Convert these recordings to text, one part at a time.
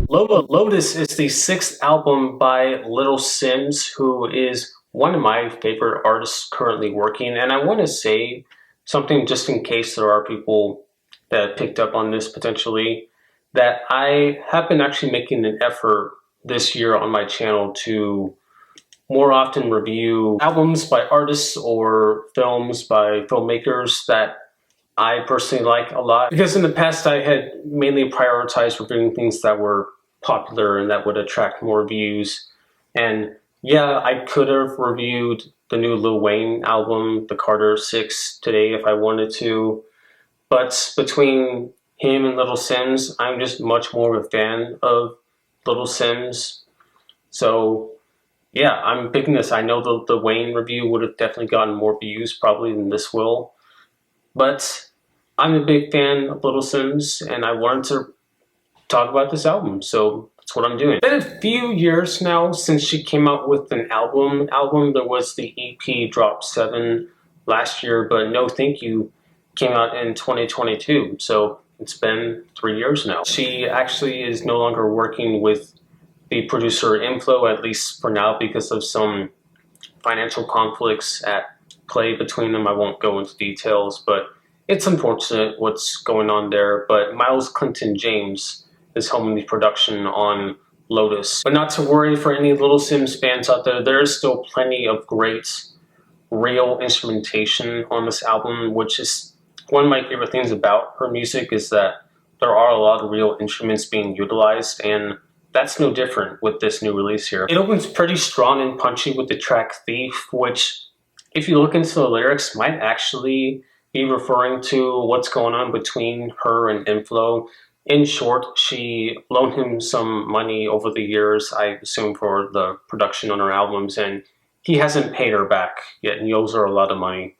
Lotus is the sixth album by Little Simz, who is one of my favorite artists currently working. And I want to say something just in case there are people that picked up on this potentially, that I have been actually making an effort this year on my channel to more often review albums by artists or films by filmmakers that I personally like a lot. Because in the past I had mainly prioritized reviewing things that were popular and that would attract more views. And yeah, I could have reviewed the new Lil Wayne album, The Carter 6, today if I wanted to. But between him and Little Simz, I'm just much more of a fan of Little Simz. So yeah, I'm picking this. I know the Wayne review would have definitely gotten more views probably than this will. But I'm a big fan of Little Simz, and I wanted to talk about this album, so that's what I'm doing. It's been a few years now since she came out with an album. There was the EP Drop 7 last year, but No Thank You came out in 2022, so it's been 3 years now. She actually is no longer working with the producer Inflow, at least for now, because of some financial conflicts at play between them. I won't go into details, but it's unfortunate what's going on there. But Miles Clinton James is helming the production on Lotus. But not to worry for any Little Simz fans out there, there is still plenty of great real instrumentation on this album, which is one of my favorite things about her music, is that there are a lot of real instruments being utilized, and that's no different with this new release here. It opens pretty strong and punchy with the track Thief, which, if you look into the lyrics, might actually be referring to what's going on between her and Inflow. In short, she loaned him some money over the years, I assume for the production on her albums, and he hasn't paid her back yet, and he owes her a lot of money.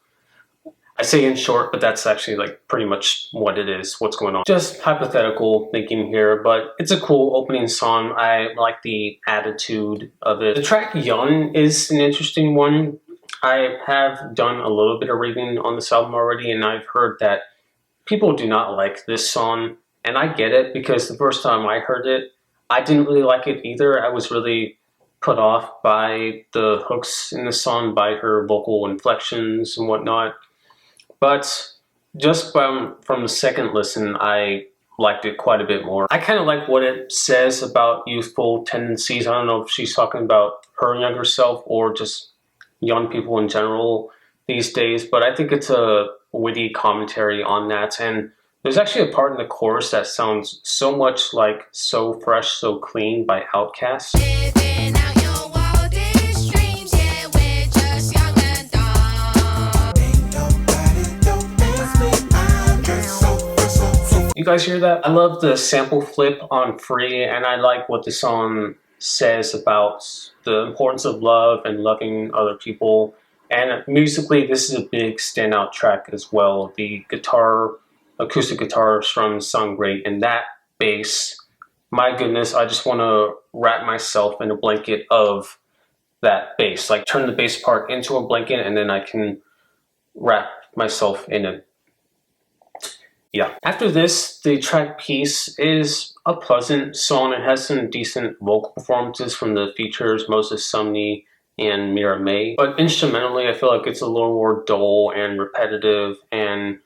I say in short, but that's actually like pretty much what it is, what's going on. Just hypothetical thinking here, but it's a cool opening song. I like the attitude of it. The track Yun is an interesting one. I have done a little bit of reading on this album already, and I've heard that people do not like this song, and I get it, because the first time I heard it, I didn't really like it either. I was really put off by the hooks in the song, by her vocal inflections and whatnot. But just from the second listen, I liked it quite a bit more. I kind of like what it says about youthful tendencies. I don't know if she's talking about her younger self or just young people in general these days, but I think it's a witty commentary on that. And there's actually a part in the chorus that sounds so much like So Fresh, So Clean by Outkast. You guys hear that? I love the sample flip on Free, and I like what the song says about the importance of love and loving other people. And musically, this is a big standout track as well. The acoustic guitar strums sound great, and that bass, my goodness, I just want to wrap myself in a blanket of that bass. Like, turn the bass part into a blanket, and then I can wrap myself in it. Yeah. After this, the track Peace is a pleasant song. It has some decent vocal performances from the features Moses Sumney and Mira May. But instrumentally, I feel like it's a little more dull and repetitive, and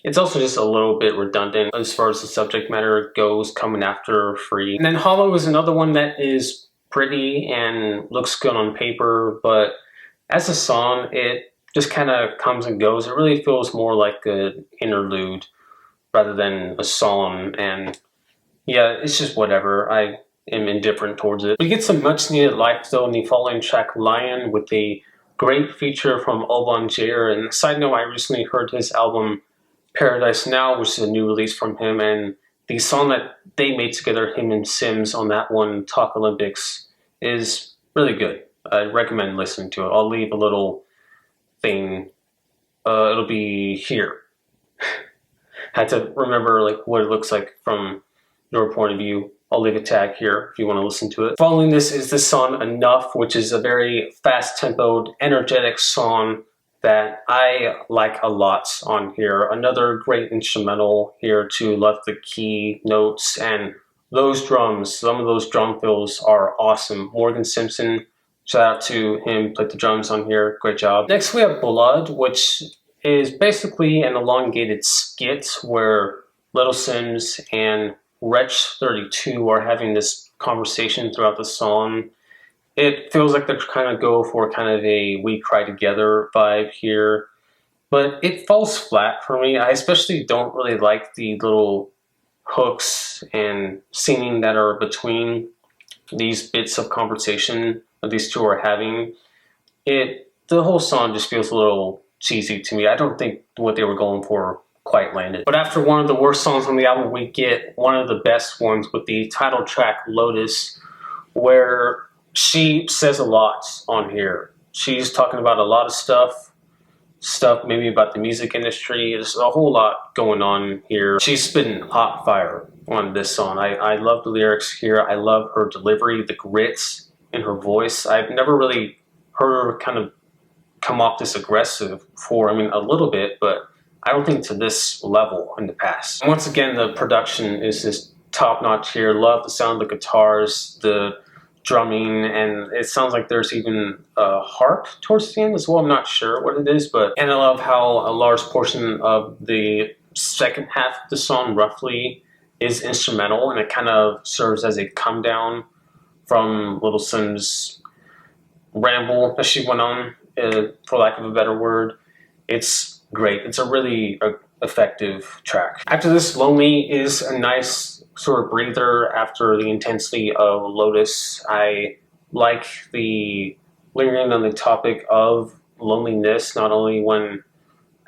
it's also just a little bit redundant as far as the subject matter goes, coming after Free. And then Hollow is another one that is pretty and looks good on paper, but as a song, it just kind of comes and goes. It really feels more like an interlude rather than a song, and yeah, it's just whatever. I am indifferent towards it. We get some much needed life though in the following track Lion, with a great feature from Alban Jair. And side note, I recently heard his album Paradise Now, which is a new release from him, and the song that they made together, him and Simz, on that one, Talk Olympics, is really good. I recommend listening to it. I'll leave a little thing. It'll be here. Had to remember like what it looks like from your point of view. I'll leave a tag here if you want to listen to it. Following this is the song Enough, which is a very fast-tempoed, energetic song that I like a lot on here. Another great instrumental here to love the key notes and those drums, some of those drum fills are awesome. Morgan Simpson, shout out to him, played the drums on here, great job. Next we have Blood, which is basically an elongated skit where Little Simz and Wretch32 are having this conversation throughout the song. It feels like they're kind of go for kind of a We Cry Together vibe here, but it falls flat for me. I especially don't really like the little hooks and singing that are between these bits of conversation that these two are having. The whole song just feels a little cheesy to me. I don't think what they were going for quite landed. But after one of the worst songs on the album, we get one of the best ones with the title track Lotus, where she says a lot on here. She's talking about a lot of stuff maybe about the music industry. There's a whole lot going on here. She's spitting hot fire on this song. I love the lyrics here. I love her delivery, the grits in her voice. I've never really heard her kind of come off this aggressive before. I mean, a little bit, but I don't think to this level in the past. And once again, the production is just top notch here. Love the sound of the guitars, the drumming, and it sounds like there's even a harp towards the end as well. I'm not sure what it is, and I love how a large portion of the second half of the song roughly is instrumental, and it kind of serves as a come down from Little Simz' ramble that she went on, for lack of a better word. It's great. It's a really effective track. After this, Lonely is a nice sort of breather after the intensity of Lotus. I like the lingering on the topic of loneliness, not only when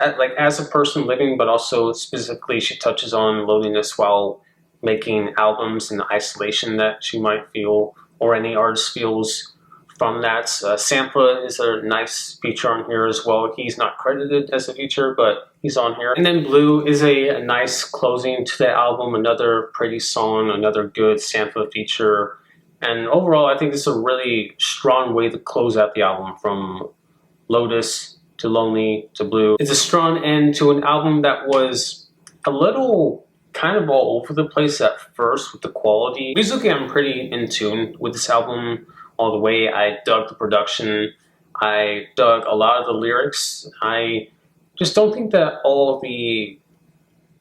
like as a person living, but also specifically she touches on loneliness while making albums and the isolation that she might feel, or any artist feels from that. Sampha is a nice feature on here as well. He's not credited as a feature, but he's on here. And then Blue is a nice closing to the album, another pretty song, another good Sampha feature. And overall, I think this is a really strong way to close out the album, from Lotus to Lonely to Blue. It's a strong end to an album that was a little kind of all over the place at first with the quality. Musically, I'm pretty in tune with this album all the way. I dug the production. I dug a lot of the lyrics. I just don't think that all the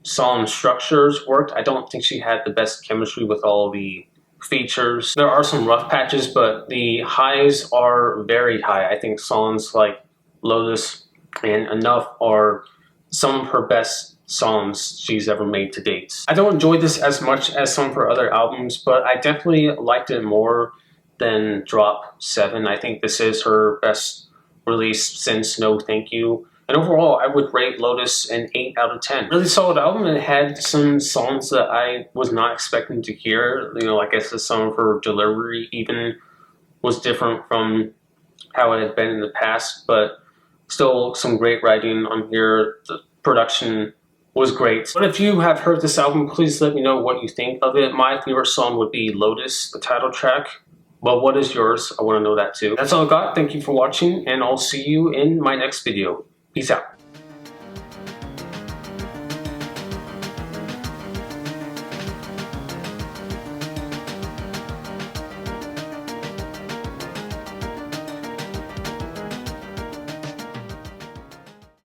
song structures worked. I don't think she had the best chemistry with all the features. There are some rough patches, but the highs are very high. I think songs like Lotus and Enough are some of her best songs she's ever made to date. I don't enjoy this as much as some of her other albums, but I definitely liked it more than Drop 7. I think this is her best release since No Thank You. And overall, I would rate Lotus an 8 out of 10. Really solid album, and it had some songs that I was not expecting to hear. You know, like I said, some of her delivery even was different from how it had been in the past, but still some great writing on here. The production was great. But if you have heard this album, please let me know what you think of it. My favorite song would be Lotus, the title track. But what is yours? I want to know that too. That's all I got. Thank you for watching, and I'll see you in my next video. Peace out.